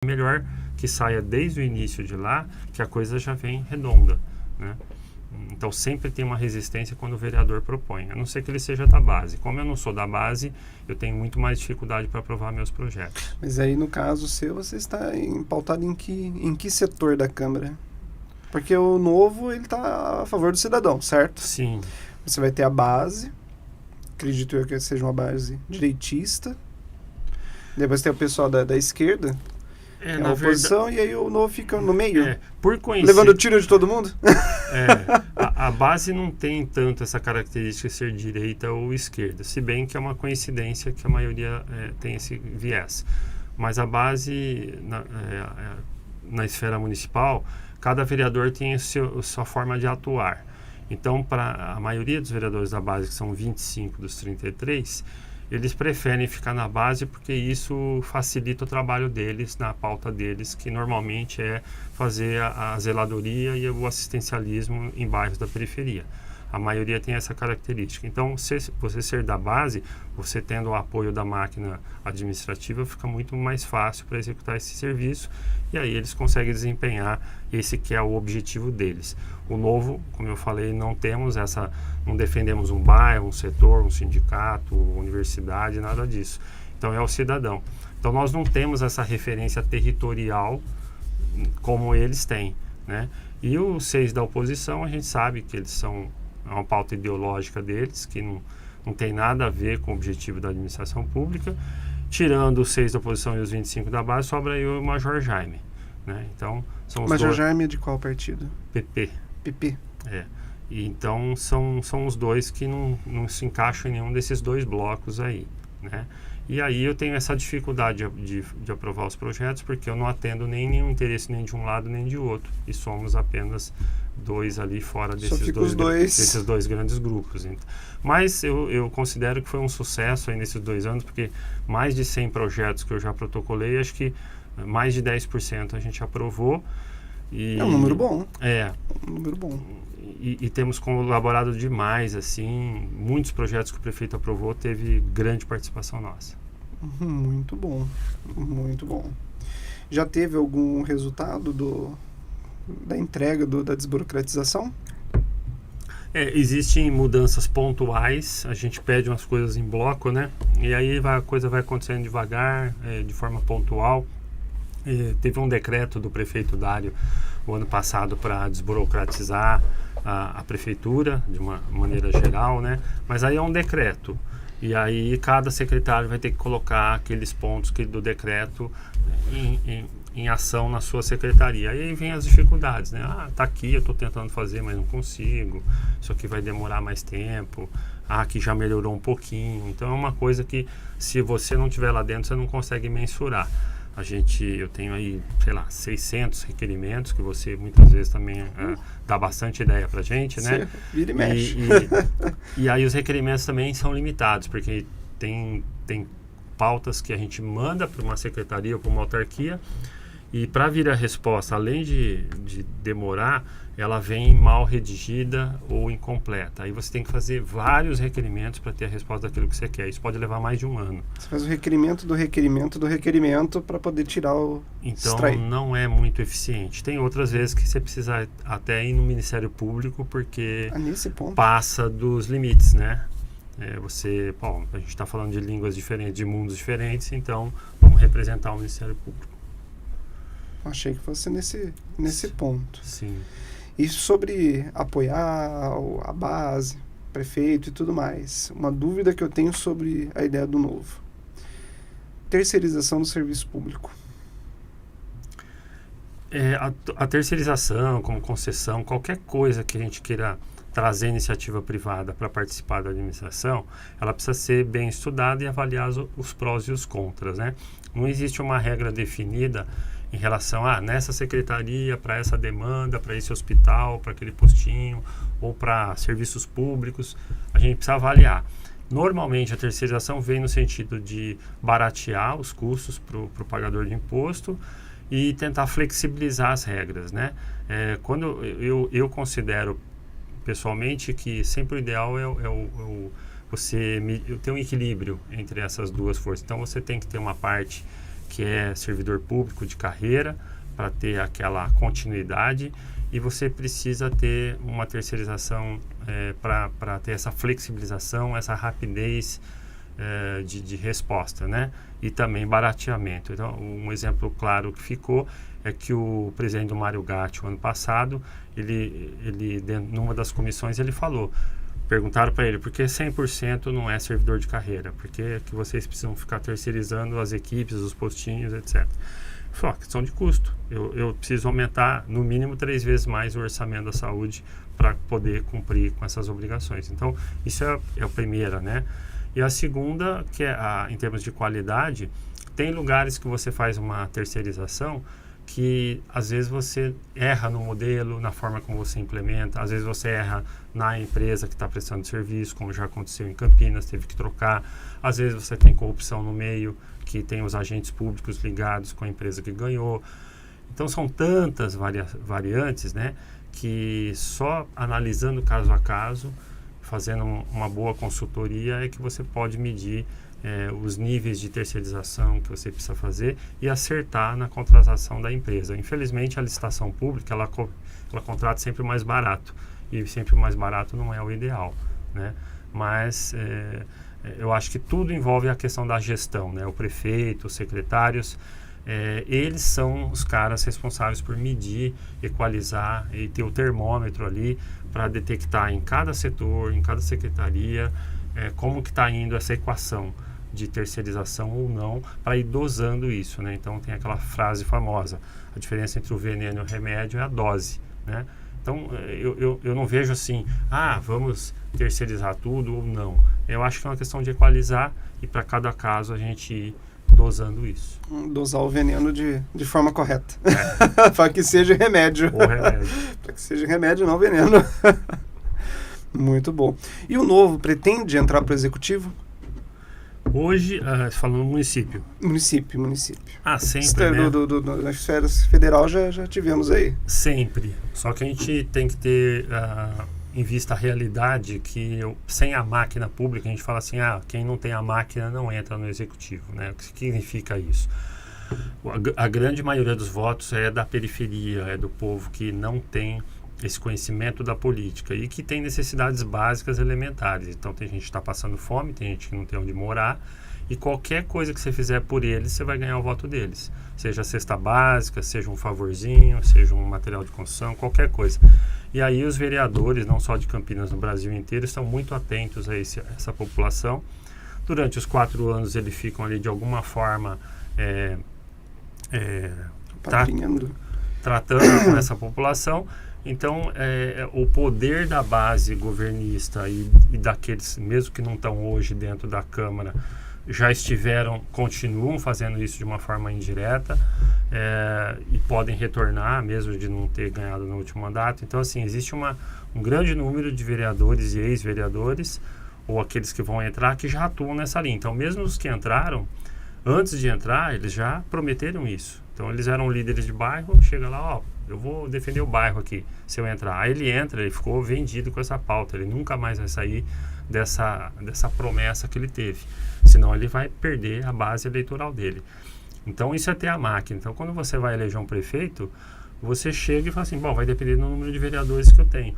melhor que saia desde o início de lá, que a coisa já vem redonda, né? Então sempre tem uma resistência quando o vereador propõe, a não ser que ele seja da base. Como eu não sou da base, eu tenho muito mais dificuldade para aprovar meus projetos. Mas aí, no caso seu, você está pautado em que setor da Câmara? Porque o novo, ele está a favor do cidadão, certo? Sim. Você vai ter a base, acredito eu que seja uma base direitista. Depois tem o pessoal da esquerda, que é a oposição, e aí o novo fica no meio, por coincidência, levando tiro de todo mundo. A base não tem tanto essa característica de ser direita ou esquerda, se bem que é uma coincidência que a maioria tem esse viés. Mas a base, na esfera municipal, cada vereador tem a sua forma de atuar. Então, para a maioria dos vereadores da base, que são 25 dos 33, eles preferem ficar na base porque isso facilita o trabalho deles, na pauta deles, que normalmente é fazer a zeladoria e o assistencialismo em bairros da periferia. A maioria tem essa característica. Então, você ser da base, você tendo o apoio da máquina administrativa, fica muito mais fácil para executar esse serviço, e aí eles conseguem desempenhar esse que é o objetivo deles. O novo, como eu falei, não defendemos um bairro, um setor, um sindicato, universidade, nada disso. Então é o cidadão. Então nós não temos essa referência territorial como eles têm, né? E os 6 da oposição, a gente sabe que eles são uma pauta ideológica deles, que não tem nada a ver com o objetivo da administração pública. Tirando os 6 da oposição e os 25 da base, sobra aí o Major Jaime, né? Então, são os Major Jaime é de qual partido? PP. PP. E então são os dois que não se encaixam em nenhum desses 2 blocos aí, né? E aí eu tenho essa dificuldade de aprovar os projetos, porque eu não atendo nenhum interesse nem de um lado nem de outro, e somos apenas 2 ali fora desses dois grandes grupos. Então. Mas eu considero que foi um sucesso aí nesses 2 anos, porque mais de 100 projetos que eu já protocolei, acho que mais de 10% a gente aprovou. É um número bom. Um número bom. E temos colaborado demais, assim, muitos projetos que o prefeito aprovou, teve grande participação nossa. Muito bom, muito bom. Já teve algum resultado da entrega da desburocratização? Existem mudanças pontuais, a gente pede umas coisas em bloco, né? E aí a coisa vai acontecendo devagar, de forma pontual. Teve um decreto do prefeito Dário o ano passado para desburocratizar a prefeitura de uma maneira geral, né? Mas aí é um decreto, e aí cada secretário vai ter que colocar aqueles pontos do decreto em ação na sua secretaria. Aí vem as dificuldades, né? Tá aqui, eu estou tentando fazer, mas não consigo, isso aqui vai demorar mais tempo, aqui já melhorou um pouquinho. Então é uma coisa que, se você não estiver lá dentro, você não consegue mensurar. Eu tenho aí, 600 requerimentos, que você muitas vezes também dá bastante ideia pra gente, né? Vira e mexe. E aí os requerimentos também são limitados, porque tem pautas que a gente manda para uma secretaria ou para uma autarquia, e para vir a resposta, além de demorar, ela vem mal redigida ou incompleta. Aí você tem que fazer vários requerimentos para ter a resposta daquilo que você quer. Isso pode levar mais de um ano. Você faz o requerimento do requerimento do requerimento para poder tirar o... Então extrair. Não é muito eficiente. Tem outras vezes que você precisa até ir no Ministério Público, porque nesse ponto passa dos limites, né? A gente está falando de línguas diferentes, de mundos diferentes, então vamos representar o Ministério Público. Achei que fosse nesse ponto. Sim. E sobre apoiar a base, prefeito e tudo mais, uma dúvida que eu tenho sobre a ideia do novo. Terceirização do serviço público. A terceirização, como concessão, qualquer coisa que a gente queira trazer iniciativa privada para participar da administração, ela precisa ser bem estudada e avaliar os prós e os contras, né? Não existe uma regra definida em relação a nessa secretaria, para essa demanda, para esse hospital, para aquele postinho, ou para serviços públicos. A gente precisa avaliar. Normalmente a terceirização vem no sentido de baratear os custos para o pagador de imposto e tentar flexibilizar as regras, né? Quando eu considero pessoalmente que sempre o ideal você ter um equilíbrio entre essas duas forças. Então você tem que ter uma parte que é servidor público de carreira, para ter aquela continuidade, e você precisa ter uma terceirização para ter essa flexibilização, essa rapidez de resposta, né? E também barateamento. Então, um exemplo claro que ficou é que o presidente do Mário Gatti, o ano passado, numa das comissões, ele falou, perguntaram para ele, por que 100% não é servidor de carreira? Por que vocês precisam ficar terceirizando as equipes, os postinhos, etc.? Falou, questão de custo. Eu preciso aumentar no mínimo 3 vezes mais o orçamento da saúde para poder cumprir com essas obrigações. Então, isso é a primeira, né? E a segunda, que é em termos de qualidade, tem lugares que você faz uma terceirização que às vezes você erra no modelo, na forma como você implementa, às vezes você erra na empresa que está prestando serviço, como já aconteceu em Campinas, teve que trocar, às vezes você tem corrupção no meio, que tem os agentes públicos ligados com a empresa que ganhou. Então são tantas variantes, né, que só analisando caso a caso, fazendo uma boa consultoria, é que você pode medir os níveis de terceirização que você precisa fazer e acertar na contratação da empresa. Infelizmente, a licitação pública, ela contrata sempre mais barato, e sempre mais barato não é o ideal, né? Mas eu acho que tudo envolve a questão da gestão, né? O prefeito, os secretários, eles são os caras responsáveis por medir, equalizar e ter o termômetro ali para detectar em cada setor, em cada secretaria, como que está indo essa equação de terceirização ou não, para ir dosando isso, né? Então tem aquela frase famosa, a diferença entre o veneno e o remédio é a dose, né? Então eu não vejo assim, vamos terceirizar tudo ou não. Eu acho que é uma questão de equalizar e para cada caso a gente ir dosando isso. Dosar o veneno de forma correta. Para que seja remédio. O remédio. Para que seja remédio, não veneno. Muito bom. E o novo pretende entrar para o executivo? Hoje, falando no município. Município. Sempre, né? Na esfera federal já tivemos aí. Sempre. Só que a gente tem que ter em vista a realidade que sem a máquina pública, a gente fala assim, quem não tem a máquina não entra no executivo, né? O que significa isso? A grande maioria dos votos é da periferia, é do povo que não tem esse conhecimento da política e que tem necessidades básicas elementares. Então tem gente que está passando fome, tem gente que não tem onde morar, e qualquer coisa que você fizer por eles, você vai ganhar o voto deles. Seja a cesta básica, seja um favorzinho, seja um material de construção, qualquer coisa. E aí os vereadores, não só de Campinas, no Brasil inteiro, estão muito atentos a essa população. Durante os 4 anos eles ficam ali de alguma forma tratando com essa população. Então, o poder da base governista e daqueles, mesmo que não estão hoje dentro da Câmara, continuam fazendo isso de uma forma indireta e podem retornar, mesmo de não ter ganhado no último mandato. Então, assim, existe um grande número de vereadores e ex-vereadores, ou aqueles que vão entrar, que já atuam nessa linha. Então, mesmo os que entraram, antes de entrar, eles já prometeram isso. Então, eles eram líderes de bairro, chega lá, eu vou defender o bairro aqui, se eu entrar. Aí ele entra, ele ficou vendido com essa pauta, ele nunca mais vai sair dessa promessa que ele teve, senão ele vai perder a base eleitoral dele. Então isso é ter a máquina. Então quando você vai eleger um prefeito, você chega e fala assim, vai depender do número de vereadores que eu tenho.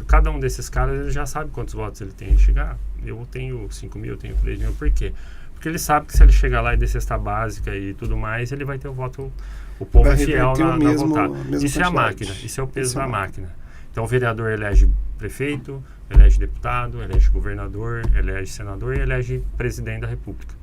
Cada um desses caras, ele já sabe quantos votos ele tem. Ele chega, eu tenho 5 mil, eu tenho 3 mil, por quê? Porque ele sabe que se ele chegar lá e der cesta básica e tudo mais, ele vai ter o voto, o povo é fiel na votar. Isso é a máquina, isso é o peso da máquina. Então o vereador elege prefeito, elege deputado, elege governador, elege senador e elege presidente da República.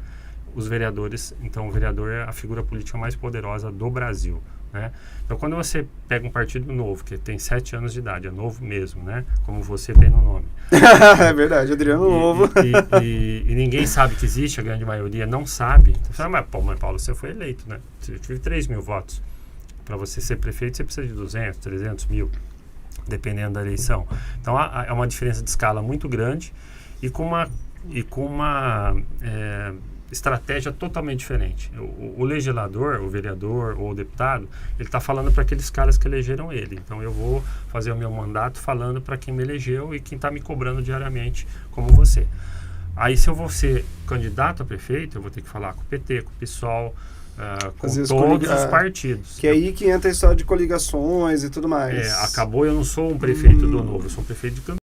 Os vereadores, então o vereador é a figura política mais poderosa do Brasil, né? Então quando você pega um partido novo, que tem 7 anos de idade, é novo mesmo, né? Como você tem no nome. É verdade, Adriano Novo. E ninguém sabe que existe, a grande maioria não sabe. Então, você fala, mas Paulo, você foi eleito, né? Você tive 3 mil votos. Para você ser prefeito, você precisa de 200, 300 mil, dependendo da eleição. Então é uma diferença de escala muito grande e com uma estratégia totalmente diferente. O legislador, o vereador ou o deputado, ele está falando para aqueles caras que elegeram ele. Então eu vou fazer o meu mandato falando para quem me elegeu e quem está me cobrando diariamente, como você. Aí se eu vou ser candidato a prefeito, eu vou ter que falar com o PT, com o PSOL, com Às vezes todos os partidos. Que é aí que entra a história de coligações e tudo mais. Acabou, eu não sou um prefeito do Novo, eu sou um prefeito de Campinas.